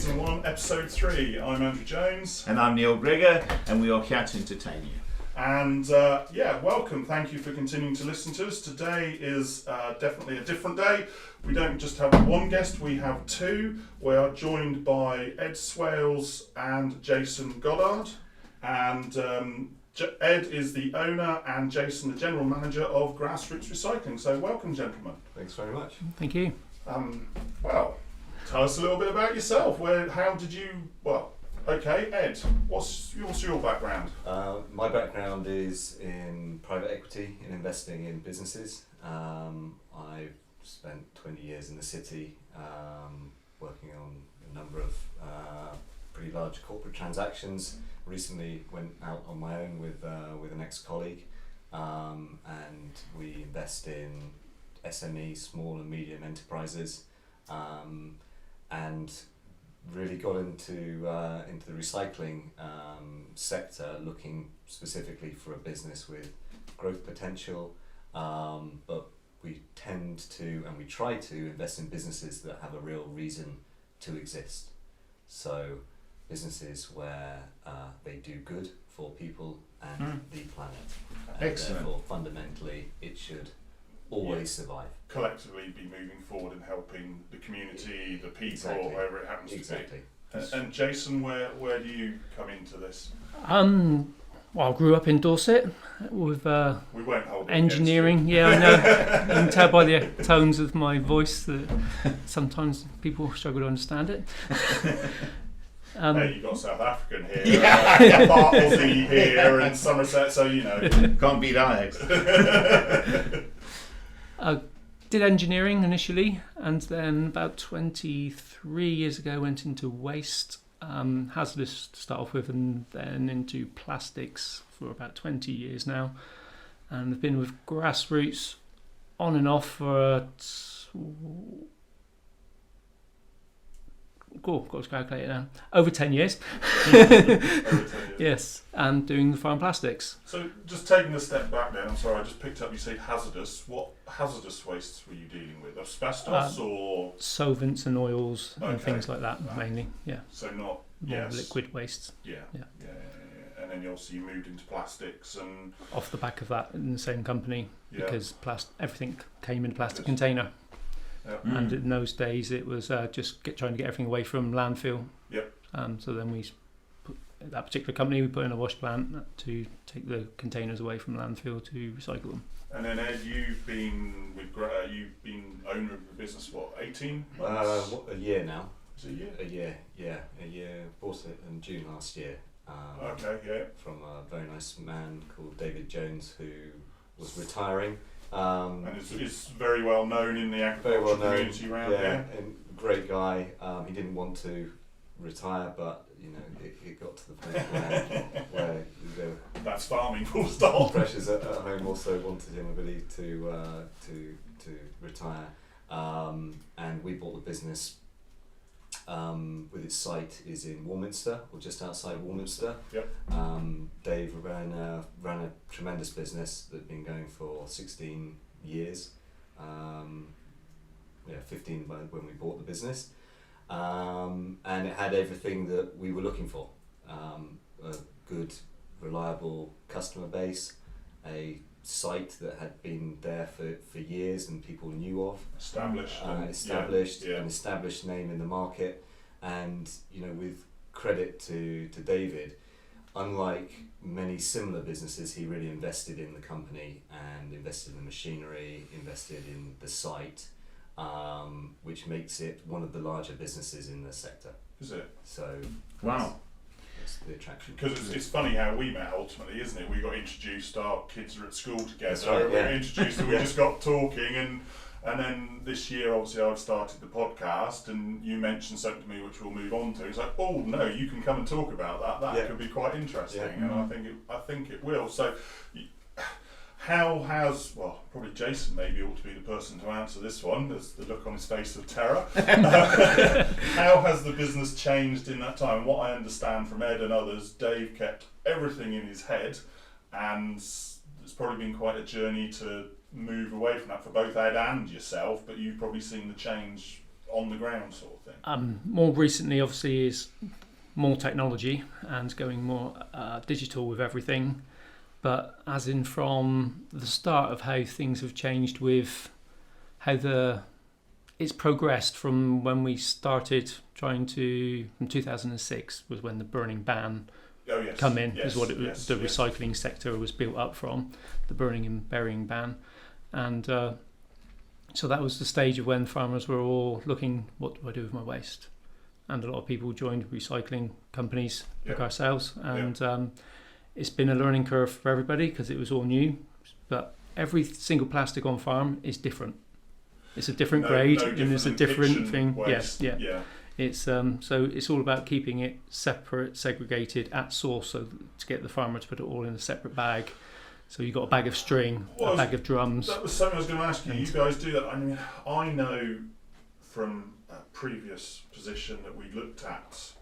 Season 1, Episode 3. I'm Andrew Jones. And I'm Neil Greggor, and we are here to entertain you. And welcome. Thank you for continuing to listen to us. Today is definitely a different day. We don't just have one guest, we have two. We are joined by Ed Swales and Jason Goddard. And Ed is the owner and Jason the general manager of Grassroots Recycling. So welcome, gentlemen. Thanks very much. Thank you. Well, tell us a little bit about yourself. Okay, Ed, what's your background? My background is in private equity and investing in businesses. I've spent 20 years in the city working on a number of pretty large corporate transactions. Recently went out on my own with an ex-colleague, and we invest in SME, small and medium enterprises, and really got into the recycling sector, looking specifically for a business with growth potential, but we tend to, and we try to, invest in businesses that have a real reason to exist. So businesses where they do good for people and the planet. And Excellent. therefore, fundamentally, it should always survive. Collectively be moving forward and helping the community, the people, Exactly. or whoever it happens Exactly. to be. And Jason, where do you come into this? Well, I grew up in Dorset with We won't hold it engineering. Yeah, I know. You can tell by the tones of my voice that sometimes people struggle to understand it. Hey, you've got South African here, Yeah. part Aussie here, and Somerset, so you know. Can't beat our accent. I did engineering initially, and then about 23 years ago went into waste, hazardous to start off with, and then into plastics for about 20 years now. And I've been with Grassroots on and off for got to calculate it now. Over 10 years. Yes, and doing the farm plastics. So just taking a step back then, I'm sorry, I just picked up you say hazardous. What hazardous wastes were you dealing with? Asbestos or? Solvents and oils and Okay. things like that, Right. mainly. Yeah, So not, more yes. liquid wastes. Yeah. Yeah. And then obviously you moved into plastics and Off the back of that, in the same company, yeah. because everything came in a plastic Yes. container. Yeah. And in those days, it was just trying to get everything away from landfill. Yep. So then that particular company, we put in a wash plant to take the containers away from landfill to recycle them. And then Ed, you've been owner of the business, what, 18 months? A year now. Is it a year? A year. Bought it in June last year. Okay, yeah. From a very nice man called David Jones, who was retiring. And is very well known in the Very agriculture well known. community around Yeah, here. and great guy. He didn't want to retire, but it got to the point where the That's farming full stop. pressures at home also wanted him, I believe, to retire. And we bought the business. With its site is in Warminster, or just outside Warminster. Yep. Dave ran a tremendous business that had been going for 16 years. 15 when we bought the business, and it had everything that we were looking for: a good, reliable customer base, a site that had been there for years and people knew of. Established. An established name in the market, and with credit to David, unlike many similar businesses, he really invested in the company and invested in the machinery, invested in the site, which makes it one of the larger businesses in the sector. Is it? So Wow. that's the attraction. Because it's funny how we met ultimately, isn't it? We got introduced, our kids are at school together, That's right, we got yeah. introduced and we just got talking, and then this year obviously I've started the podcast and you mentioned something to me which we'll move on to. It's like, oh no, you can come and talk about that. That could be quite interesting, Yeah. and I think it will. So how has, well, probably Jason maybe ought to be the person to answer this one. There's the look on his face of terror. How has the business changed in that time? What I understand from Ed and others, Dave kept everything in his head, and it's probably been quite a journey to move away from that for both Ed and yourself, but you've probably seen the change on the ground sort of thing? More recently, obviously, is more technology and going more digital with everything. But as in from the start of how things have changed with how it's progressed from when we started from 2006 was when the burning ban come in, is what the recycling sector was built up from, the burning and burying ban. And so that was the stage of when farmers were all looking, what do I do with my waste? And a lot of people joined recycling companies like ourselves. And it's been a learning curve for everybody because it was all new. But every single plastic on farm is different. It's a different grade and it's a different thing. Waste. Yeah. It's so it's all about keeping it separate, segregated at source, so to get the farmer to put it all in a separate bag. So you've got a bag of string, a bag of drums. That was something I was going to ask you. You guys do that. I mean, I know from a previous position that we looked at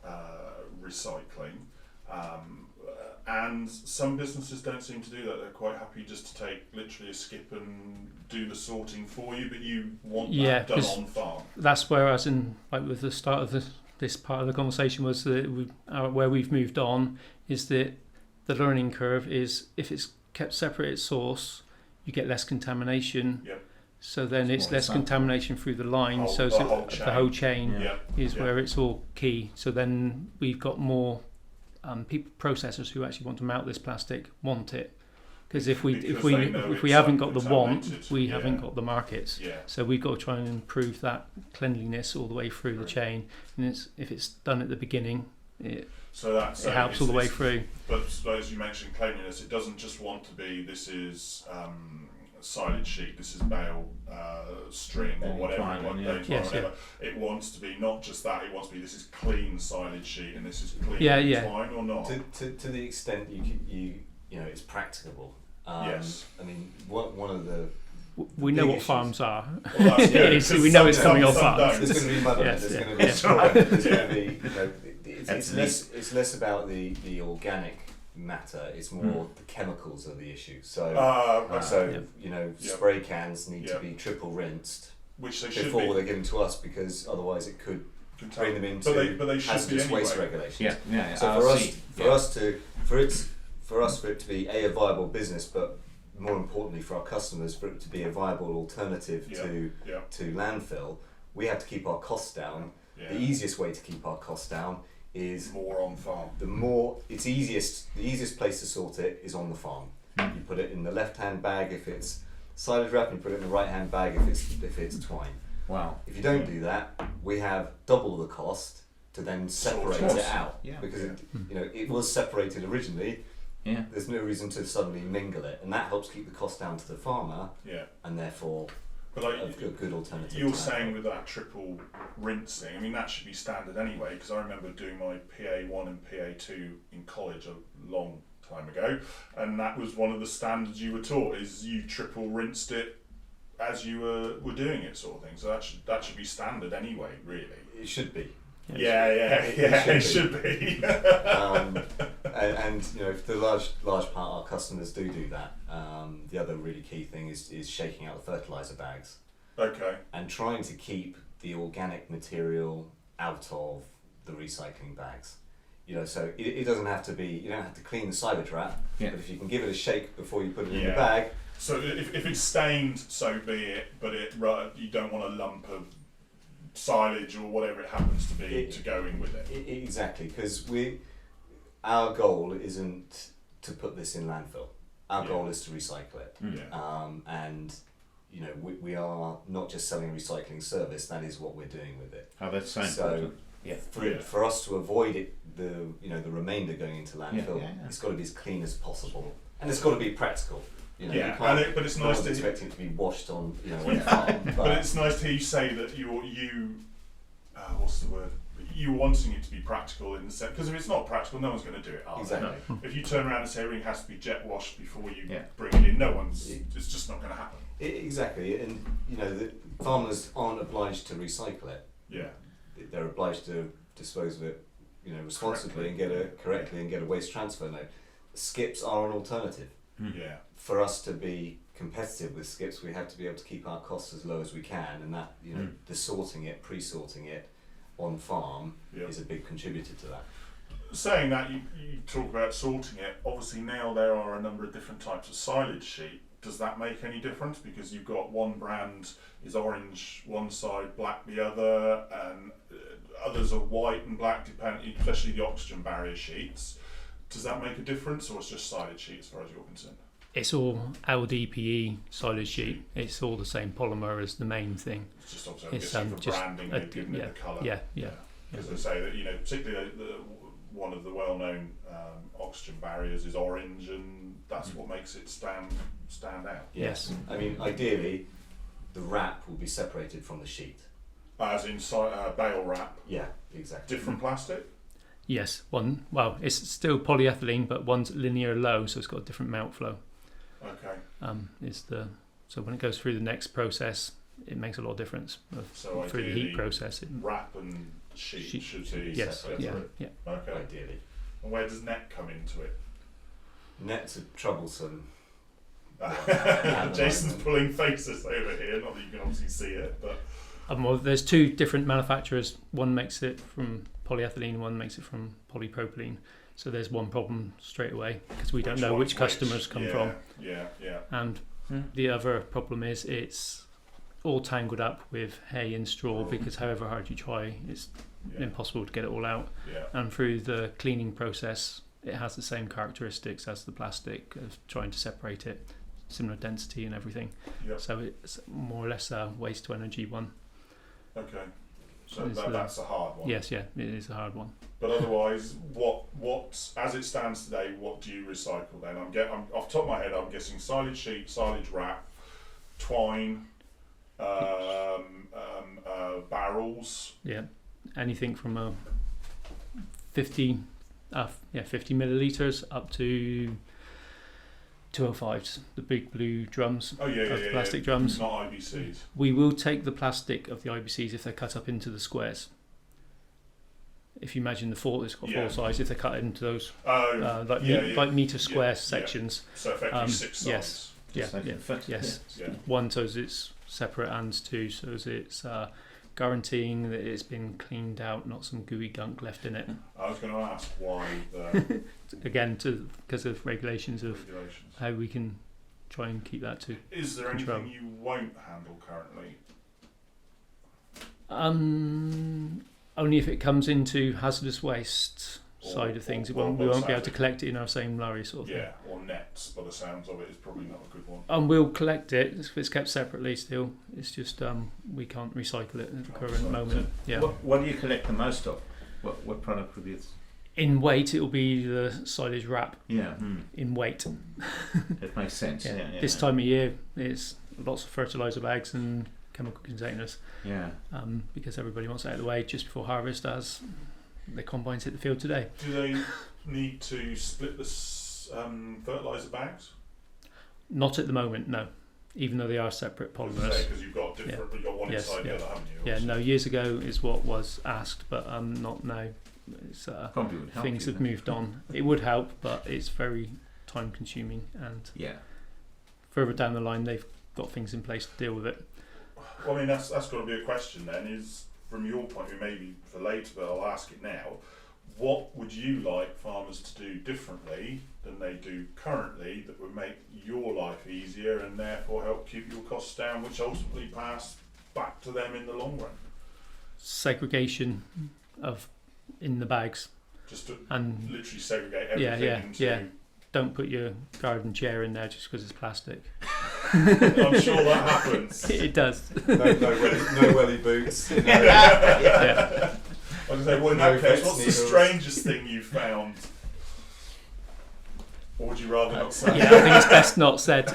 recycling, and some businesses don't seem to do that. They're quite happy just to take literally a skip and do the sorting for you, but you want that done on farm. That's where, as in, like with the start of this part of the conversation, was that where we've moved on is that the learning curve is if it's kept separate at source, you get less contamination. Yep. So then it's less contamination through the line. The whole chain is where it's all key. So then we've got more processors who actually want to melt this plastic want it. Because if we haven't got the want, we haven't got the markets. Yeah. So we've got to try and improve that cleanliness all the way through the chain. And if it's done at the beginning, it helps all the way through. But as you mentioned cleanliness, it doesn't just want to be this is silage sheet, this is bale string or whatever. It wants to be not just that, it wants to be this is clean silage sheet and this is clean twine or not. To the extent you know it's practicable. Yes. I mean, one of the we know what farms are. Well, we know it's coming off farms. There's going to be mud. There's going to be straw. There's going to be. It's less about the organic matter. It's more the chemicals are the issue. So spray cans need to be triple rinsed, which they should before they're given to us, because otherwise it could bring them into hazardous waste regulations. Yeah. So for it to be a viable business, but more importantly for our customers, for it to be a viable alternative to landfill, we have to keep our costs down. The easiest way to keep our costs down is more on farm. The easiest place to sort it is on the farm. You put it in the left-hand bag if it's silage wrap, and you put it in the right-hand bag if it's twine. Wow. If you don't do that, we have double the cost to then separate it out, because it was separated originally. Yeah. There's no reason to suddenly mingle it, and that helps keep the cost down to the farmer. Yeah. And therefore, but a good alternative. You're saying with that triple rinsing, I mean that should be standard anyway, because I remember doing my PA1 and PA2 in college a long time ago, and that was one of the standards you were taught, is you triple rinsed it as you were doing it, sort of thing. So that should be standard anyway, really. It should be. It should be. And if the large part of our customers do that, the other really key thing is shaking out the fertilizer bags. Okay. And trying to keep the organic material out of the recycling bags. So it doesn't have to be. You don't have to clean the silage wrap, but if you can give it a shake before you put it in the bag. So if it's stained, so be it. But you don't want a lump of silage or whatever it happens to be to go in with it. Exactly, because our goal isn't to put this in landfill. Our goal is to recycle it. And we are not just selling a recycling service. That is what we're doing with it. Oh, that's so important. For us to avoid it, the remainder going into landfill, it's got to be as clean as possible, and it's got to be practical. But it's nice to expecting it to be washed on, on the farm. But it's nice to hear you say that what's the word? You're wanting it to be practical in the sense, because if it's not practical, no one's going to do it. Exactly. If you turn around and say everything has to be jet washed before you bring it in, it's just not going to happen. Exactly, and the farmers aren't obliged to recycle it. Yeah. They're obliged to dispose of it, responsibly and get a waste transfer note. Skips are an alternative. Yeah. For us to be competitive with skips, we have to be able to keep our costs as low as we can, and that, you know, the sorting it, pre-sorting it on farm is a big contributor to that. Saying that, you talk about sorting it. Obviously now there are a number of different types of silage sheet. Does that make any difference? Because you've got one brand is orange one side, black the other, and others are white and black, depending, especially the oxygen barrier sheets. Does that make a difference, or it's just silage sheet as far as you're concerned? It's all LDPE silage sheet. It's all the same polymer as the main thing. It's just obviously for branding, they've given it the colour. Yeah. Because they say that, you know, particularly one of the well-known oxygen barriers is orange, and that's what makes it stand out. Yes. I mean, ideally, the wrap will be separated from the sheet. As in bale wrap. Yeah, exactly. Different plastic. Yes. It's still polyethylene, but one's linear low, so it's got a different melt flow. Okay. So when it goes through the next process, it makes a lot of difference. So through the heat process, wrap and sheet should be separate. Yeah. Okay. Ideally. And where does net come into it? Net's a troublesome. Jason's pulling faces over here. Not that you can obviously see it, but there's two different manufacturers. One makes it from polyethylene, one makes it from polypropylene. So there's one problem straight away because we don't know which customers come from. Yeah. And the other problem is it's all tangled up with hay and straw because however hard you try, it's impossible to get it all out. Yeah. And through the cleaning process, it has the same characteristics as the plastic of trying to separate it, similar density and everything. Yep. So it's more or less a waste to energy one. Okay. So that's a hard one. Yes, it is a hard one. But otherwise, what as it stands today, what do you recycle then? I'm off the top of my head, I'm guessing silage sheet, silage wrap, twine, barrels. Yeah, anything from 50 milliliters up to 205s, the big blue drums. Oh yeah, plastic drums. Not IBCs. We will take the plastic of the IBCs if they're cut up into the squares. If you imagine it's got four sides, if they're cut into those like metre square sections. So effectively 6 sides. Yes. One, so it's separate, and two, so it's guaranteeing that it's been cleaned out, not some gooey gunk left in it. I was going to ask why. Again, because of regulations of how we can try and keep that to Is there control. anything you won't handle currently? Only if it comes into hazardous waste side of things. We won't be able to collect it in our same lorry sort of thing. Yeah, or nets, by the sounds of it, is probably not a good one. And we'll collect it if it's kept separately still. It's just we can't recycle it at the current moment. Yeah. What do you collect the most of? What product would be it? In weight, it will be the silage wrap. Yeah. In weight. That makes sense. Yeah. This time of year, it's lots of fertiliser bags and chemical containers. Yeah. Because everybody wants it out of the way just before harvest, as the combines hit the field today. Do they need to split the fertiliser bags? Not at the moment, no. Even though they are separate polymers. Because you've got different. You've got one inside the other, haven't you? Yeah. No. Years ago is what was asked, but not now. It's, probably would help. Things have moved on. It would help, but it's very time consuming, and further down the line they've got things in place to deal with it. Well, I mean that's got to be a question then. Is from your point of view, maybe for later, but I'll ask it now. What would you like farmers to do differently than they do currently that would make your life easier and therefore help keep your costs down, which ultimately pass back to them in the long run? Segregation in the bags. Just to and literally segregate everything into... Don't put your garden chair in there just because it's plastic. I'm sure that happens. It does. No welly boots. I was going to say, well, in that case, what's the strangest thing you found? Or would you rather not say? Yeah, I think it's best not said. I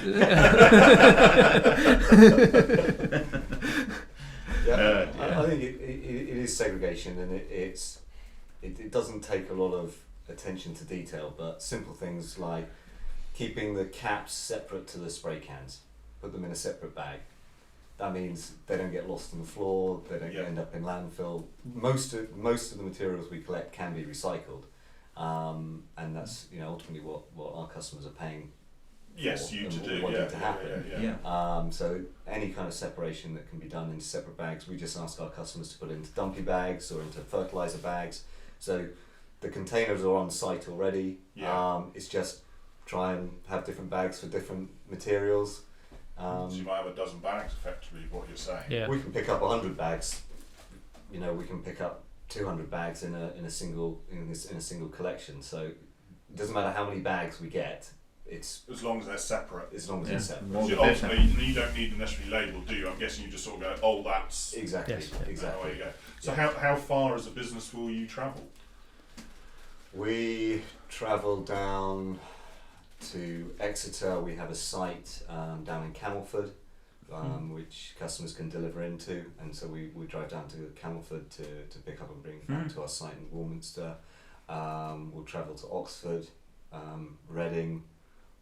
think it is segregation, and it doesn't take a lot of attention to detail, but simple things like keeping the caps separate to the spray cans, put them in a separate bag. That means they don't get lost on the floor, they don't end up in landfill. Most of the materials we collect can be recycled, and that's ultimately what our customers are paying Yes, for you and to do. wanting Yeah, to happen. Yeah. So any kind of separation that can be done into separate bags, we just ask our customers to put it into dumpy bags or into fertilizer bags. So the containers are on site already. Yeah. It's just try and have different bags for different materials. So you might have a dozen bags, effectively, what you're saying. Yeah. We can pick up 100 bags. You know, we can pick up 200 bags in a single collection. So it doesn't matter how many bags we get. It's As long as they're separate. as long as Yeah. it's separate. More So the better. ultimately, you don't need them necessarily labelled, do you? I'm guessing you just sort of go, oh, that's... Exactly. Yes, yeah. Exactly. There you go. So how far as a business will you travel? We travel down to Exeter. We have a site down in Camelford, which customers can deliver into, and so we drive down to Camelford to pick up and bring back to our site in Warminster. We'll travel to Oxford, Reading.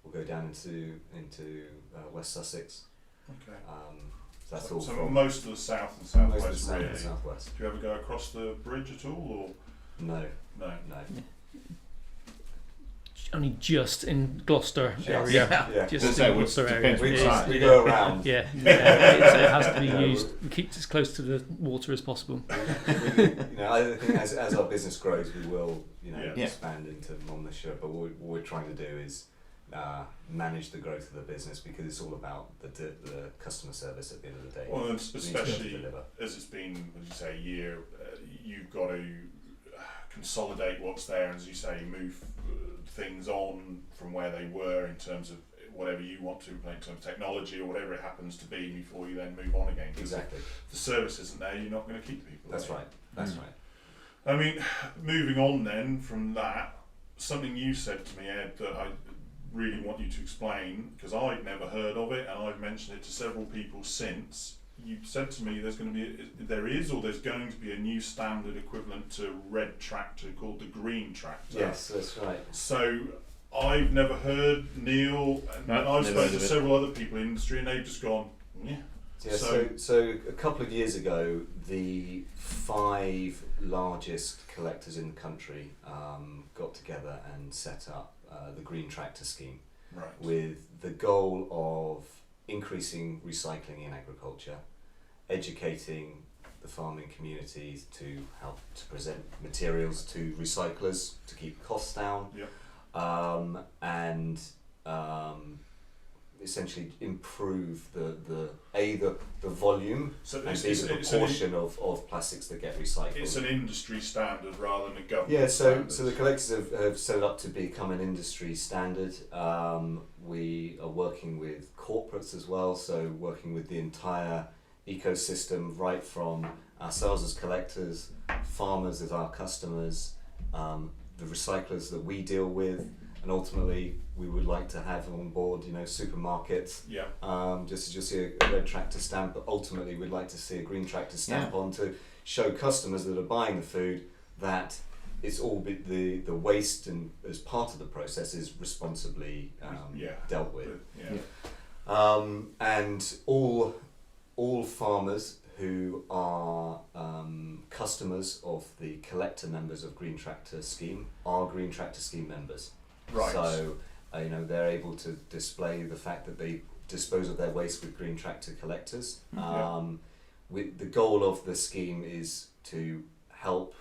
We'll go down into West Sussex. Okay. So that's So all so from most of the south and most southwest, of the south really. and southwest. Do you ever go across the bridge at all, No, or no? no. Only just in Gloucester Just. area. Yeah. Just Just in say, which Gloucester area. depends which It is- side. We yeah. go around. Yeah, it has to be Yeah, used. Keep as close to the water as possible. You know, I think as our business grows, we will, Yeah. expand into Monmouthshire. But what we're trying to do is manage the growth of the business, because it's all about the customer service at the end of the day. Well, and We need to be able to especially deliver. as it's been, as you say, a year, you've got to consolidate what's there, and as you say, move things on from where they were in terms of whatever you want to implement in terms of technology or whatever it happens to be before you then move on again. 'Cause Exactly. if the service isn't there, you're not going to keep people. That's are you? right. That's Mm. right. I mean, moving on then from that, something you said to me, Ed, that I really want you to explain, because I'd never heard of it and I've mentioned it to several people since. You said to me there's going to be a new standard equivalent to red tractor called the green tractor. Yes, that's right. So I've never heard Neil, and No, I've never spoken heard to of it. several other people in the industry and they've just gone, yeah. Yeah, so a couple of years ago, the 5 largest collectors in the country got together and set up the Green Tractor Scheme, Right. with the goal of increasing recycling in agriculture, educating the farming communities to help to present materials to recyclers to keep costs down, Yep. and essentially improve the volume So and it's, B, it's, the it's, an, proportion of plastics that get recycled. it's an industry standard rather than a government Yeah, so standard. the collectors have set it up to become an industry standard. We are working with corporates as well, so working with the entire ecosystem, right from ourselves as collectors, farmers as our customers, the recyclers that we deal with, and ultimately we would like to have on board, supermarkets. Yeah. Just as you'll see a red tractor stamp, but ultimately we'd like to see a green tractor stamp on to show customers that are buying the food that it's all the waste and as part of the process is responsibly dealt with. And all farmers who are customers of the collector members of Green Tractor Scheme are Green Tractor Scheme members. Right. So they're able to display the fact that they dispose of their waste with Green Tractor collectors. With the goal of the scheme is to help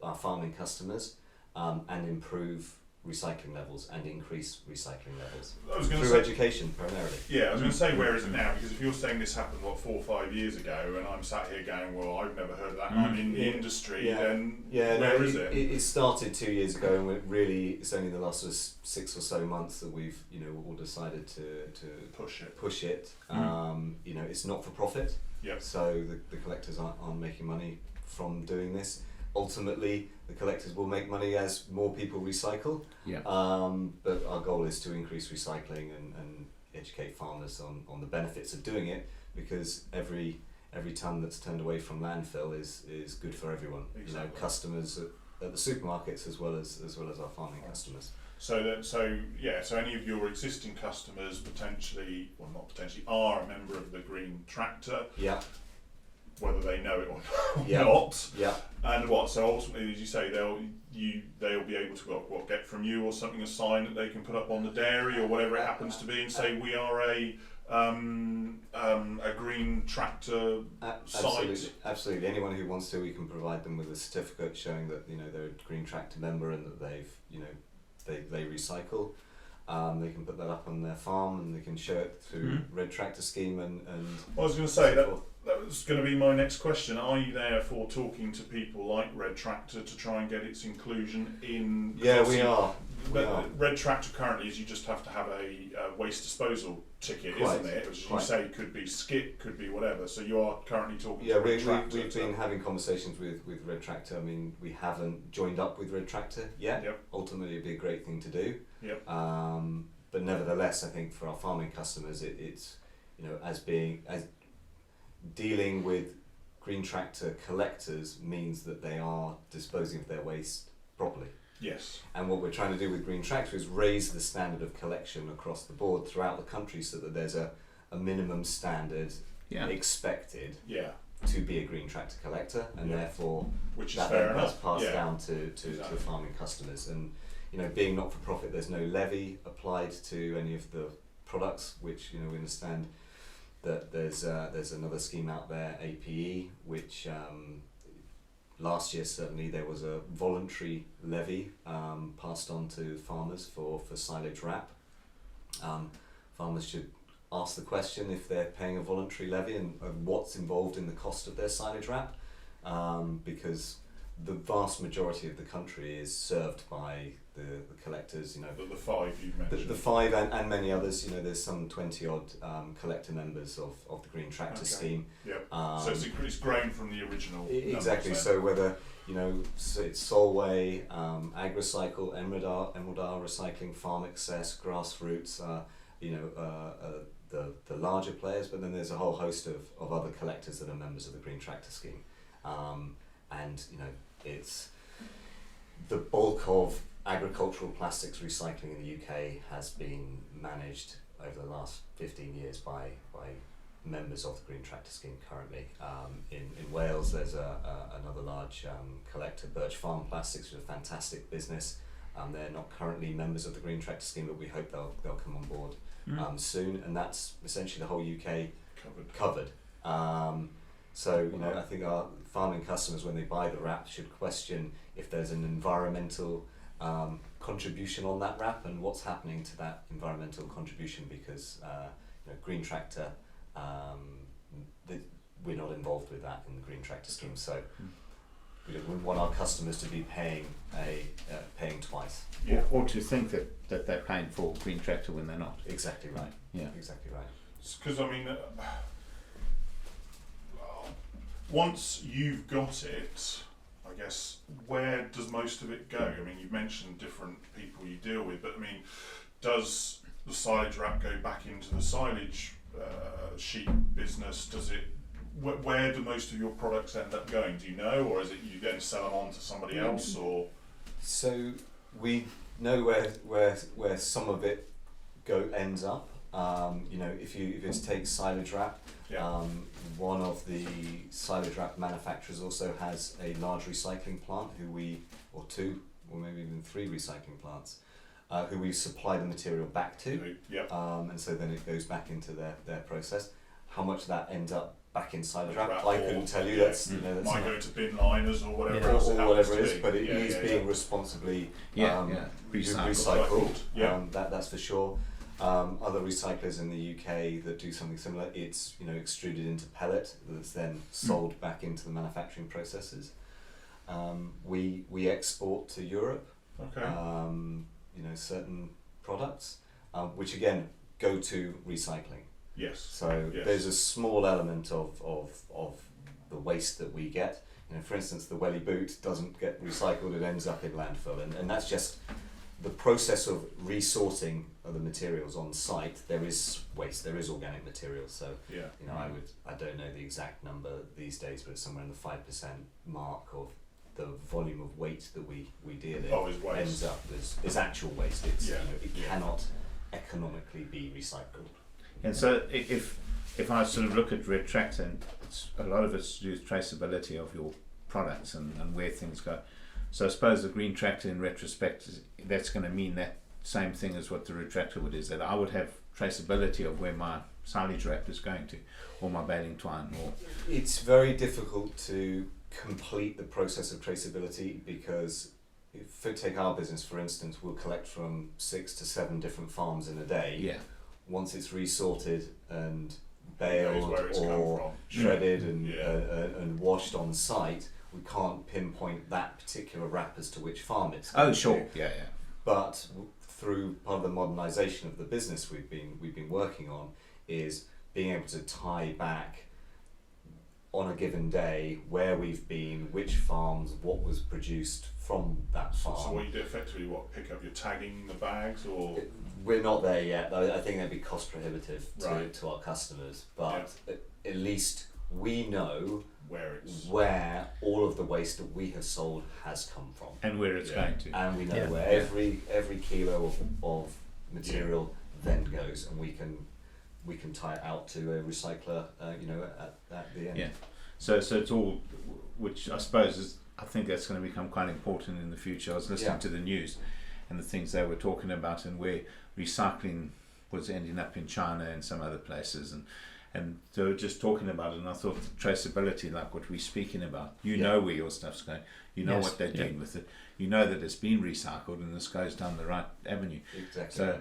our farming customers and improve recycling levels and increase recycling levels I was going to through say, education primarily. yeah, I was going to say, where is it now? Because if you're saying this happened 4 or 5 years ago, and I'm sat here going, well, I've never heard of that, and I'm in the industry, then where is it? It started 2 years ago, and it's only the last 6 or so months that we've all decided to push it. It's not for profit. Yep. So the collectors aren't making money from doing this. Ultimately, the collectors will make money as more people recycle. Yeah. But our goal is to increase recycling and educate farmers on the benefits of doing it, because every tonne that's turned away from landfill is good for everyone. Exactly. Customers at the supermarkets as well as our farming customers. So any of your existing customers potentially, well, not potentially, are a member of the Green Tractor. Yeah. whether they know it or Yeah. not. Yeah. And what? So ultimately, as you say, they'll be able to get from you or something, a sign that they can put up on the dairy or whatever it happens to be, and say we are a green tractor site. Absolutely. Anyone who wants to, we can provide them with a certificate showing that they're a green tractor member and that they've they recycle. They can put that up on their farm and they can show it through Red Tractor Scheme and I was going to say that was going to be my next question. Are you therefore talking to people like Red Tractor to try and get its inclusion in? Yeah, we are. Red Tractor currently is you just have to have a waste disposal ticket, isn't it? As you say, could be skip, could be whatever. So you are currently talking to Red Tractor. We've been having conversations with Red Tractor. I mean, we haven't joined up with Red Tractor yet. Yep. Ultimately, it'd be a great thing to do. Yep. But nevertheless, I think for our farming customers, it's as dealing with green tractor collectors means that they are disposing of their waste properly. Yes. And what we're trying to do with Green Tractor is raise the standard of collection across the board throughout the country so that there's a minimum standard expected to be a green tractor collector, and therefore which is that fair then enough. passed down to farming customers. And being not for profit, there's no levy applied to any of the products, which we understand that there's another scheme out there, APE, which last year certainly there was a voluntary levy passed on to farmers for silage wrap. Farmers should ask the question if they're paying a voluntary levy and what's involved in the cost of their silage wrap, because the vast majority of the country is served by the collectors. The five you've mentioned. The five and many others. There's some 20 odd collector members of the Green Tractor Scheme. Yep. So it's grown from the original. Exactly. So whether so it's Solway, AgRecycle, Emeraldar Recycling, Farm Access, Grassroots, the larger players, but then there's a whole host of other collectors that are members of the Green Tractor Scheme, and it's the bulk of agricultural plastics recycling in the UK has been managed over the last 15 years by members of the Green Tractor Scheme currently. In Wales there's another large collector, Birch Farm Plastics, which is a fantastic business. They're not currently members of the Green Tractor Scheme, but we hope they'll come on board soon, and that's essentially the whole UK covered. So I think our farming customers, when they buy the wrap, should question if there's an environmental contribution on that wrap and what's happening to that environmental contribution, because Green Tractor, we're not involved with that in the Green Tractor Scheme, so we want our customers to be paying twice. Yeah. Or to think that they're paying for Green Tractor when they're not. Exactly right. Yeah. Exactly right. Because once you've got it, I guess, where does most of it go? I mean, you've mentioned different people you deal with, but does the silage wrap go back into the silage sheet business? Does it? Where do most of your products end up going? Do you know, or is it you then sell them on to somebody else, or? So we know where some of it ends up. If you take silage wrap, one of the silage wrap manufacturers also has a large recycling plant or two, or maybe even three recycling plants, who we supply the material back to. And so then it goes back into their process. How much that ends up back in silage wrap, I couldn't tell you. That's might go to bin liners or whatever else it is, but it is being responsibly recycled. That's for sure. Other recyclers in the UK that do something similar, it's extruded into pellet that's then sold back into the manufacturing processes. We export to Europe. Certain products, which again go to recycling. Yes. So there's a small element of the waste that we get. For instance, the welly boot doesn't get recycled; it ends up in landfill, and that's just the process of resorting of the materials on site. There is waste, there is organic material. So I don't know the exact number these days, but it's somewhere in the 5% mark of the volume of weight that we deal in ends up as actual waste. It cannot economically be recycled. And so if if I sort of look at Red Tractor, and a lot of it's to do with traceability of your products and where things go. So I suppose the Green Tractor, in retrospect, that's going to mean that same thing as what the Red Tractor would, is that I would have traceability of where my silage wrap is going to, or my baling twine, or It's very difficult to complete the process of traceability because if we take our business, for instance, we'll collect from 6 to 7 different farms in a day. yeah. Once it's resorted and Knows baled where it's come or from. shredded and, Yeah. and washed on site, we can't pinpoint that particular wrap as to which farm it's Oh, going sure. to. Yeah, yeah. But through part of the modernisation of the business we've been working on is being able to tie back on a given day where we've been, which farms, what was produced from that farm. So what you do effectively, pick up your tagging the bags, or We're not there yet. I think that'd be cost prohibitive Right. to our customers, but at least we know where it's where all of the waste that we have sold has come from, And where it's Yeah. going to. and we know Yeah. where every kilo of material then goes, and we can tie it out to a recycler, at the end. Yeah. So it's all, which I suppose is, I think that's going to become quite important in the future. I was listening Yeah. to the news and the things they were talking about, and where recycling was ending up in China and some other places, and they were just talking about it, and I thought traceability, like what we're speaking about, you Yeah. know where your stuff's going, you know Yes, what they're yeah. doing with it, you know that it's been recycled and this goes down the right avenue. Exactly. So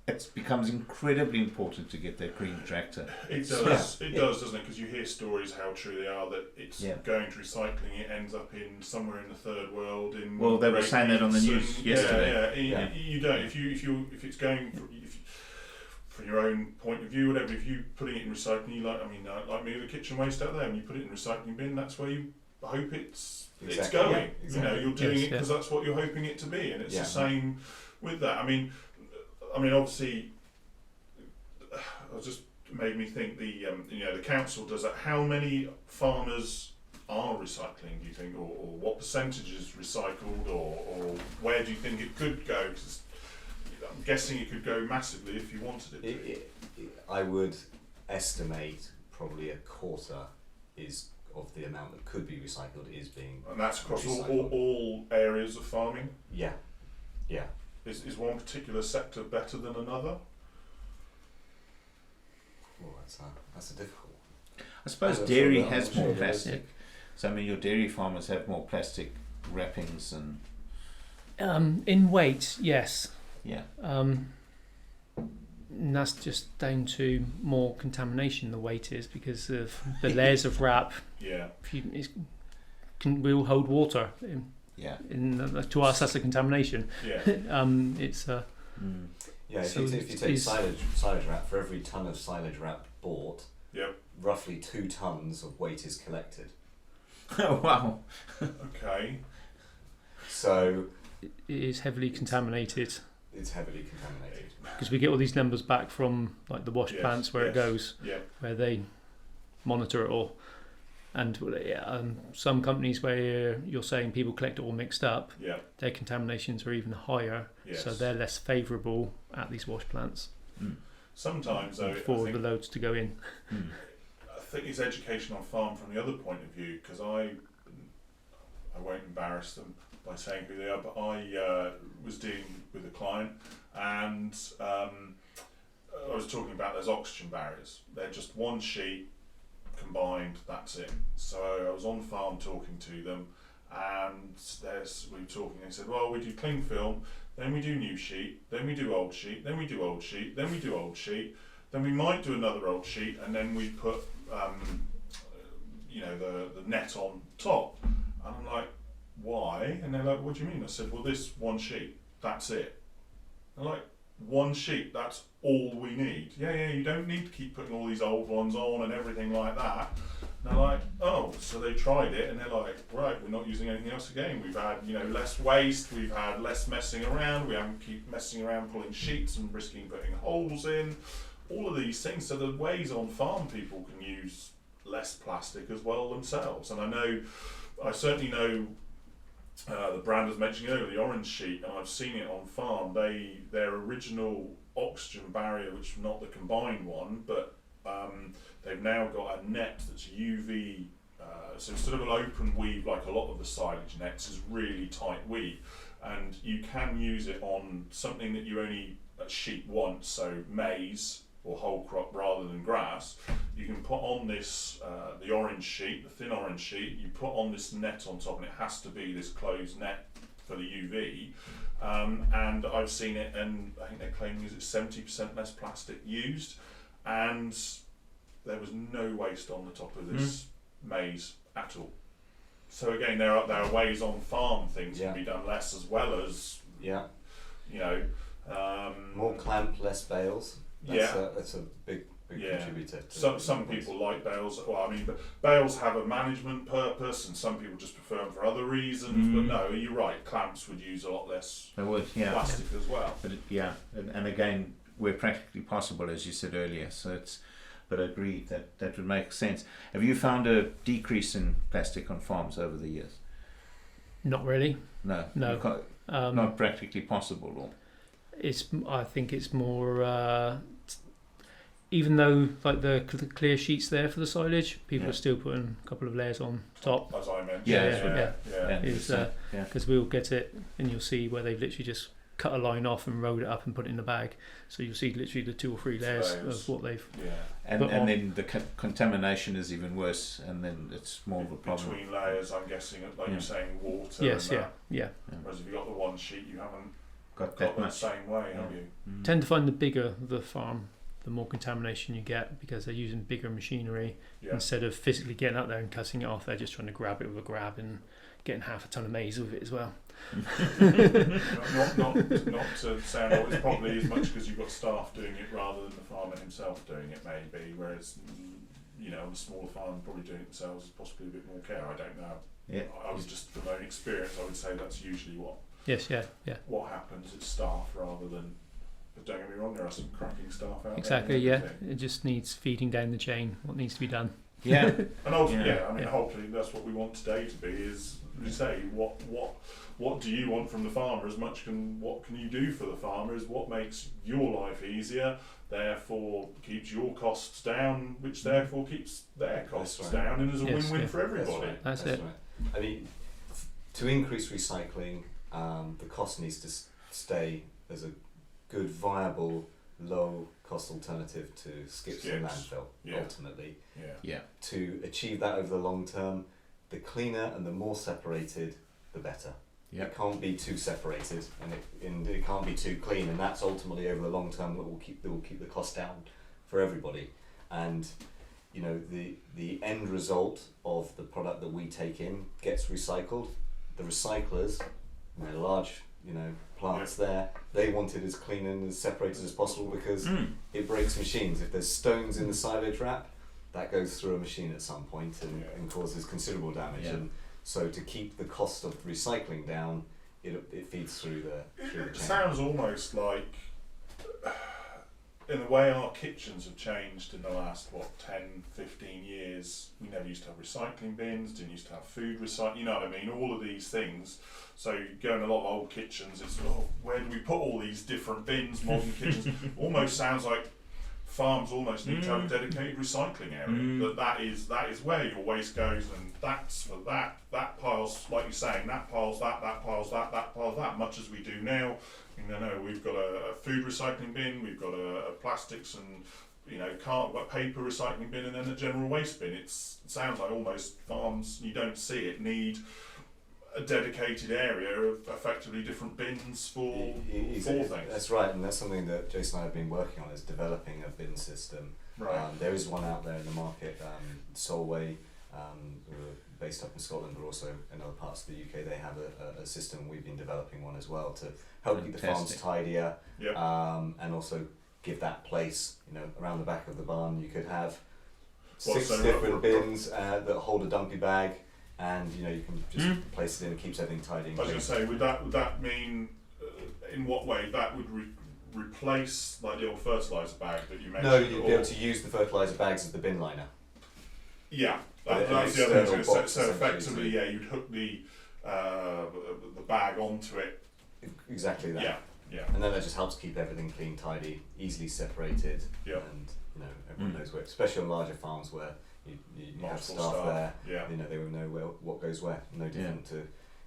it becomes incredibly important to get that Green Tractor. It does, doesn't it? Because you hear stories how true they are, that it's Yeah. going to recycling, it ends up in somewhere in the third world. In Well, they were saying that on the news and- yesterday. Yeah. You don't. If it's going from your own point of view, whatever. If you putting it in recycling, like me with the kitchen waste out there, and you put it in a recycling bin, that's where you hope it's Exactly, going. yeah, exactly. You're doing Yes, it because that's what you're hoping it to be, and it's Yeah. the same with that. Obviously, it just made me think the council does that. How many farmers are recycling, do you think, or what percentage is recycled, or where do you think it could go? 'Cause I'm guessing it could go massively if you wanted it to. I would estimate probably a quarter of the amount that could be recycled is being. And that's across recycled. all areas of farming. Yeah. Is one particular sector better than another? Well, that's a difficult. I suppose I'm dairy sure has that- more I'm sure there is. plastic. So your dairy farmers have more plastic wrappings and In weight, yes. yeah. And that's just down to more contamination. The weight is because of the layers of wrap. Yeah. Will hold water. Yeah. To us, that's a contamination. Yeah. It's Yeah, So if you take is- silage wrap, for every ton of silage wrap bought, Yep. roughly 2 tons of weight is collected. Oh wow. Okay. So it is heavily contaminated it's heavily contaminated. because we get all these numbers back from like the wash Yes, plants where yes. it goes, Yeah. where they monitor it all. And some companies where you're saying people collect it all mixed up, Yeah. their contaminations are even higher, Yes. so they're less favourable at these wash plants Sometimes though, for I the think, loads to go in. I think it's education on farm from the other point of view, because I won't embarrass them by saying who they are, but I was dealing with a client, and I was talking about those oxygen barriers. They're just one sheet combined, that's it. So I was on farm talking to them, and we were talking, they said, well, we do cling film, then we do new sheet, then we do old sheet, then we do old sheet, then we do old sheet, then we might do another old sheet, and then we put the net on top. And I'm like, why? And they're like, what do you mean? I said, well, this one sheet, that's it. They're like, one sheet, that's all we need. Yeah, you don't need to keep putting all these old ones on and everything like that. And they're like, oh, so they tried it, and they're like, right, we're not using anything else again. We've had, less waste, we've had less messing around, we haven't keep messing around pulling sheets and risking putting holes in, all of these things. So the ways on farm people can use less plastic as well themselves. And I certainly know the brand was mentioning earlier, the orange sheet, and I've seen it on farm. Their original oxygen barrier, which not the combined one, but they've now got a net that's UV. So instead of an open weave like a lot of the silage nets, is really tight weave, and you can use it on something that you only sheet once, so maize or whole crop rather than grass. You can put on this the orange sheet, the thin orange sheet. You put on this net on top, and it has to be this closed net for the UV. And I've seen it, and I think they're claiming it's 70% less plastic used, and there was no waste on the top of this maize at all. So again, there are ways on farm things can be done less, as well as more clamp, less bales. That's a big contributor. Some people like bales. Well, I mean, bales have a management purpose, and some people just prefer them for other reasons. But no, you're right. Clamps would use a lot less plastic as well. But and again, where practically possible, as you said earlier. So it's. But I agree that would make sense. Have you found a decrease in plastic on farms over the years? Not really. No. Not practically possible. I think it's more. Even though like the clear sheets there for the silage, people are still putting a couple of layers on top. As I mentioned. Because we'll get it, and you'll see where they've literally just cut a line off and rolled it up and put it in the bag. So you'll see literally the 2 or 3 layers of what they've and then the contamination is even worse, and then it's more of a problem. Between layers, I'm guessing, like you're saying, water. Yes, and Whereas if you've got the one sheet, you haven't got that the much. same way, have you? Tend to find the bigger the farm, the more contamination you get, because they're using bigger machinery instead of physically getting out there and cutting it off. They're just trying to grab it with a grab and getting half a ton of maize with it as well. not to sound old, it's probably as much because you've got staff doing it rather than the farmer himself doing it, maybe, whereas on the smaller farm probably doing it themselves is possibly a bit more care. I don't know. I was just, from my own experience, I would say that's usually what happens. It's staff rather than. But don't get me wrong, there are some cracking staff out there. Yeah. It just needs feeding down the chain what needs to be done. Yeah. And ultimately, hopefully that's what we want today to be, is you say what do you want from the farmer as much what can you do for the farmer, is what makes your life easier, therefore keeps your costs down, which therefore keeps their costs down, and is a win-win for everybody. That's it. Right. I mean, to increase recycling, the cost needs to stay as a good, viable, low-cost alternative to skips and landfill, ultimately. To achieve that over the long term, the cleaner and the more separated, the better. It can't be too separated, and it can't be too clean, and that's ultimately over the long term that will keep the cost down for everybody. And the end result of the product that we take in gets recycled. The recyclers, they're large, plants there, they want it as clean and as separated as possible, because it breaks machines. If there's stones in the silage wrap, that goes through a machine at some point and causes considerable damage. And so to keep the cost of recycling down, it feeds through the chain. It sounds almost like, in the way our kitchens have changed in the last 10, 15 years, we never used to have recycling bins, didn't used to have food recycling, you know what I mean, all of these things. So you go in a lot of old kitchens, it's where do we put all these different bins? Modern kitchens almost sounds like farms almost need to have a dedicated recycling area. That is where your waste goes, and that's for that piles, like you're saying, that piles that piles that piles that, much as we do now. We've got a food recycling bin, we've got a plastics and paper recycling bin, and then a general waste bin. It sounds like almost farms, you don't see it, need a dedicated area of effectively different bins for things. That's right, and that's something that Jason and I have been working on, is developing a bin system. Right. There is one out there in the market, Solway, who are based up in Scotland, but also in other parts of the UK. They have a system. We've been developing one as well to help keep the farms tidier, and also give that place. Around the back of the barn, you could have 6 different bins that hold a dumpy bag. And you can just place it in, and keeps everything tidy. I was going to say, would that mean, in what way that would replace like the old fertiliser bag that you mentioned? No, you'd be able to use the fertiliser bags as the bin liner. Yeah, that's the other thing. So effectively, you'd hook the bag onto it. Exactly that. Yeah. And then that just helps keep everything clean, tidy, easily separated, and everyone knows where, especially on larger farms where you have Multiple staff there. Yeah. You know, they will know what goes where. No different to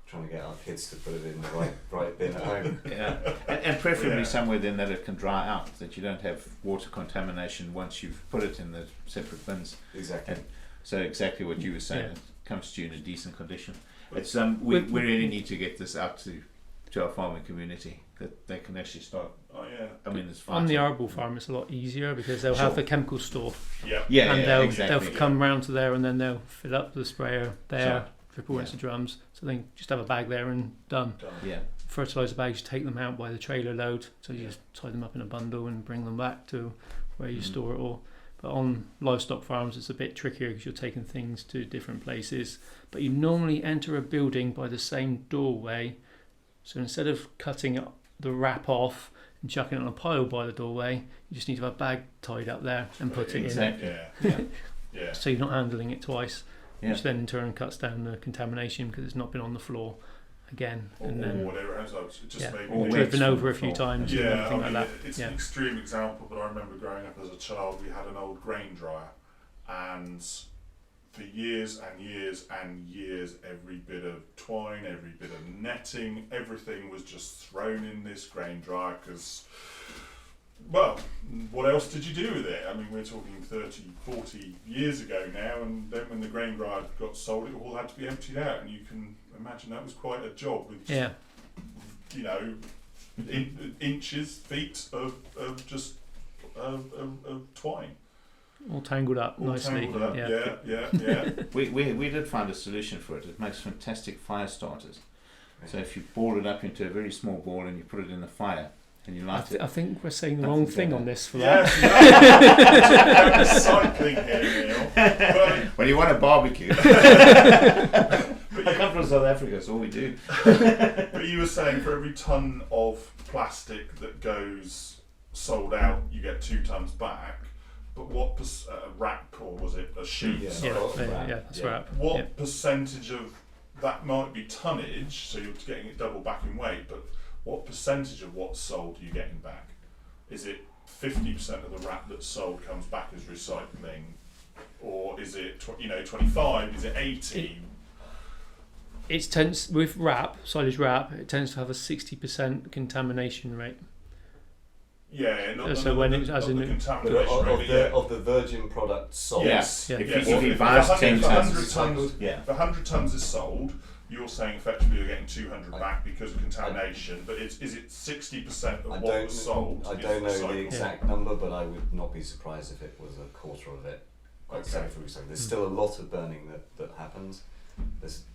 trying to get our kids to put it in the right bin at home. Yeah, and preferably somewhere then that it can dry out, that you don't have water contamination once you've put it in the separate bins. Exactly. And so exactly what you were saying, it comes to you in a decent condition. It's we With- really need to get this out to our farming community, that they can actually start. Oh yeah. I mean, it's On the vital. arable farm, it's a lot easier because they'll have the chemical store, Yeah. Yeah, and yeah, they'll exactly. come round to there, and then they'll fill up the sprayer there, So, drip all into drums. So they just have a bag there and done. Yeah, Fertilizer bags, you take them out by the trailer load, so you just tie them up in a bundle and bring them back to where you store it all. But on livestock farms, it's a bit trickier because you're taking things to different places. But you normally enter a building by the same doorway. So instead of cutting up the wrap off and chucking it on a pile by the doorway, you just need to have a bag tied up there and put it exactly. Yeah. Yeah. so you're not handling it twice, Yeah. which then in turn cuts down the contamination because it's not been on the floor again. And then whatever it just yeah, made Or me wet driven over a few floor. times and Yeah, everything I mean, like it's that. an Yeah. extreme example, but I remember growing up as a child, we had an old grain dryer, and for years and years and years, every bit of twine, every bit of netting, everything was just thrown in this grain dryer because, well, what else did you do with it? I mean, we're talking 30, 40 years ago now, and then when the grain dryer got sold, it all had to be emptied out, and you can imagine that was quite a job with, Yeah. you know, inches, feet of just of twine. All tangled up All nicely. tangled up. Yeah. Yeah. We did find a solution for it. It makes fantastic fire starters. So if you ball it up into a very small ball and you put it in the fire and you light it. I think we're saying the That's wrong the thing better. on this for Yes, that. recycling here, Neil. But, When you want a barbecue. but, I you, come from South Africa, that's all we do. but you were saying for every ton of plastic that goes sold out, you get 2 tons back. But what wrap, or was it a sheet? Yeah. sorry. That's right. What Yeah. percentage of that might be tonnage, so you're getting it double back in weight, but what percentage of what's sold are you getting back? Is it 50% of the wrap that's sold comes back as recycling, or is it 25? Is it 80? It tends with silage wrap. It tends to have a 60% contamination rate. Yeah, not So not when the, it's not as the in But contamination rate, of the virgin product sold. Yes. Yeah. If you If buy 100 10 if tons. 100 tons, Yeah. if 100 tons is sold, you're saying effectively you're getting 200 back because of contamination. But is it 60% of I what was sold? I is don't know the recycled? exact number, but I would not be surprised if it was a quarter of it. Okay. So there's still a lot of burning that happens.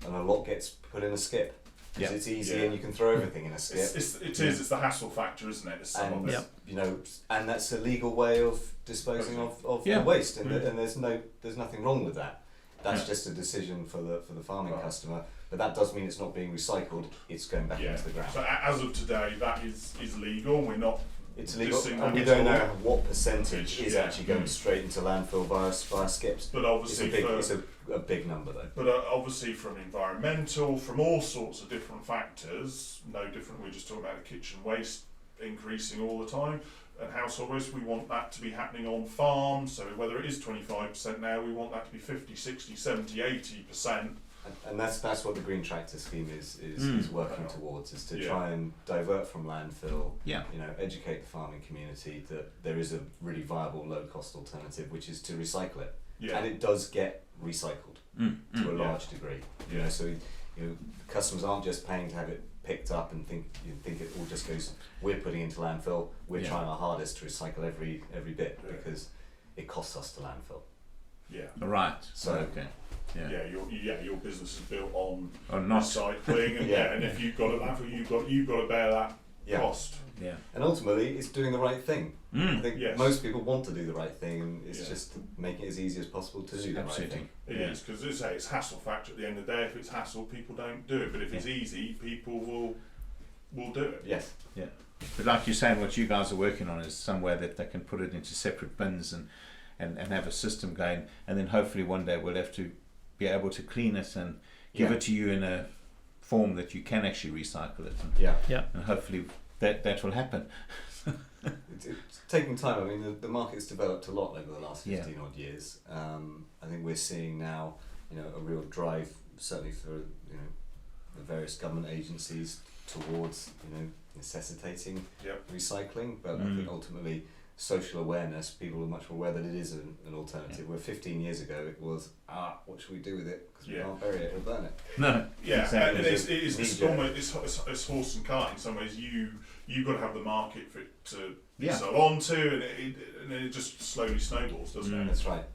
And a lot gets put in a skip. Because Yeah. it's easy Yeah. and you can throw everything in a skip. It's the hassle factor, isn't it? It's some And of it. Yep. you know, and that's a legal way of disposing of Yeah. the waste, and, Mm. and there's nothing wrong with that. That's Yeah. just a decision for the farming Right. customer, but that does mean it's not being recycled. It's going back Yeah. into the ground. So as of today, that is legal. We're not. It's illegal, dissing and that we at don't all. know what percentage is Yeah. actually going straight into landfill via skips. But It's obviously, a big number though. but obviously from environmental, from all sorts of different factors. No different. We're just talking about the kitchen waste increasing all the time. And household waste, we want that to be happening on farms. So whether it is 25% now, we want that to be 50, 60, 70, 80%. And that's what the green tractor scheme is working towards, is to Yeah. try and divert from landfill. Yeah. You know, educate the farming community that there is a really viable low cost alternative, which is to recycle it, Yeah. and it does get recycled to a Yeah. large degree. You Yeah. know, so customers aren't just paying to have it picked up and think it all just goes. We're putting into landfill. We're Yeah. trying our hardest to recycle every bit Yeah. because it costs us to landfill. Yeah. Right. So- okay. Yeah. Your business is built on Or not. recycling, and Yeah. and if you've got a landfill, you've got to bear that Yeah. cost. Yeah. And ultimately, it's doing the right thing. I think Yes. most people want to do the right thing, and it's Yeah. just making it as easy as possible to do the right Absolutely. thing. It is, because it's hassle factor at the end of the day. If it's hassle, people don't do it. But if it's easy, people will do it. Yes. But like you're saying, what you guys are working on is somewhere that they can put it into separate bins and have a system going, and then hopefully one day we'll have to be able to clean it and give Yeah. it to you in a form that you can actually recycle it, Yeah. and hopefully that will happen. it's taking time. I mean, the market's developed a lot over the last 15 Yeah. odd years. I think we're seeing now, a real drive, certainly for the various government agencies towards necessitating Yep. recycling. But I think ultimately, social awareness, people are much more aware that it is an alternative. Where 15 years ago it was, what should we do with it? Because we can't bury it or burn it. No. Yeah, Exactly. and it's almost it's horse and cart in some ways. You've got to have the market for it to sell on to, and then it just slowly snowballs, doesn't it? That's right.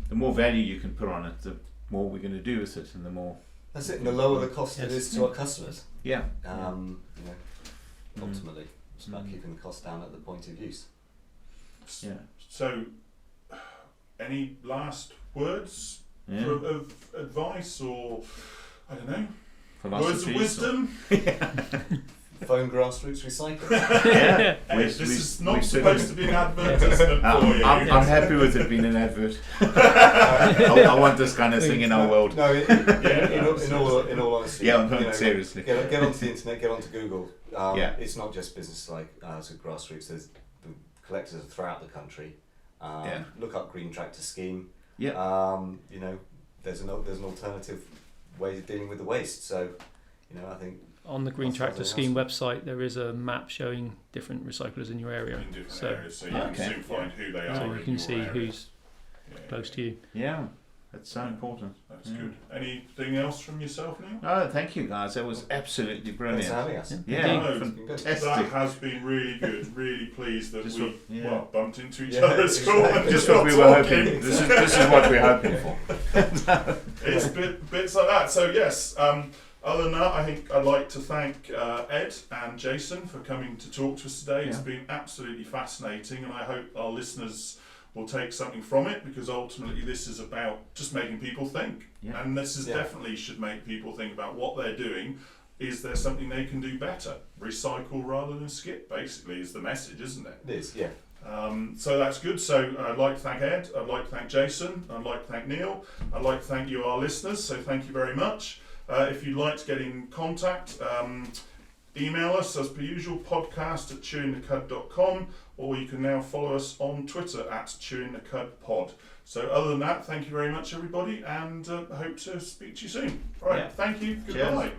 The more value you can put on it, the more we're going to do with it, and the more. That's it. And the lower the cost it is to our customers. Yeah. Ultimately, it's about keeping the cost down at the point of use. Yeah. So, any last words Yeah. of advice, or I don't know, words of Philosophies wisdom? Phone Grassroots Recycling. Yeah. Hey, this is not we supposed to be an advertisement for you. I'm happy with it being an advert. I want this kind of thing in our world. No, in all honesty. Yeah, no, seriously. Get onto the internet, get onto Google. Yeah. It's not just businesses like us at Grassroots. There's the collectors throughout the country. Look up Green Tractor Scheme. Yeah. There's an alternative way of dealing with the waste. So, I think. On the Green Tractor Scheme website, there is a map showing different recyclers in your area. In different So- areas, so you can soon find who they are. So you in can your see area. who's Yeah, close to you. Yeah. That's so important. That's good. Anything else from yourself, Neil? Oh, thank you guys. That was absolutely Thanks brilliant. for having us. Yeah. No, It's been good. that Fantastic. has been really good. Really pleased that Just we what- yeah. bumped into each Yeah, other at school. exactly. And Just got what we were talking. hoping. This is what we're hoping for. It's bits like that. So yes. Other than that, I think I'd like to thank Ed and Jason for coming to talk to us today. It's Yeah. been absolutely fascinating, and I hope our listeners will take something from it, because ultimately this is about just making people think. Yeah. And this is definitely should make people think about what they're doing. Is there something they can do better? Recycle rather than skip, basically, is the message, isn't it? It is, yeah. So that's good. So I'd like to thank Ed, I'd like to thank Jason, I'd like to thank Neil, I'd like to thank you, our listeners, so thank you very much. If you'd like to get in contact, email us as per usual, podcast@ChewintheCud.com, or you can now follow us on Twitter @ChewintheCudPod. So other than that, thank you very much everybody, and I hope to speak to you soon. All right, thank you, goodbye.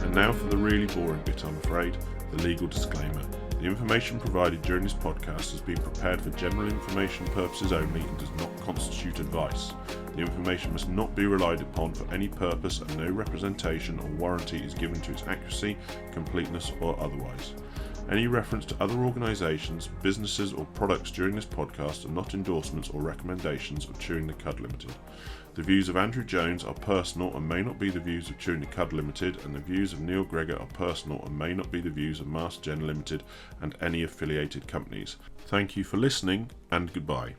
And now for the really boring bit, I'm afraid, the legal disclaimer. The information provided during this podcast has been prepared for general information purposes only and does not constitute advice. The information must not be relied upon for any purpose, and no representation or warranty is given to its accuracy, completeness or otherwise. Any reference to other organisations, businesses or products during this podcast are not endorsements or recommendations of Chewing the Cud Limited. The views of Andrew Jones are personal and may not be the views of Chewing the Cud Limited, and the views of Neil Greggor are personal and may not be the views of Master Gen Limited and any affiliated companies. Thank you for listening, and goodbye.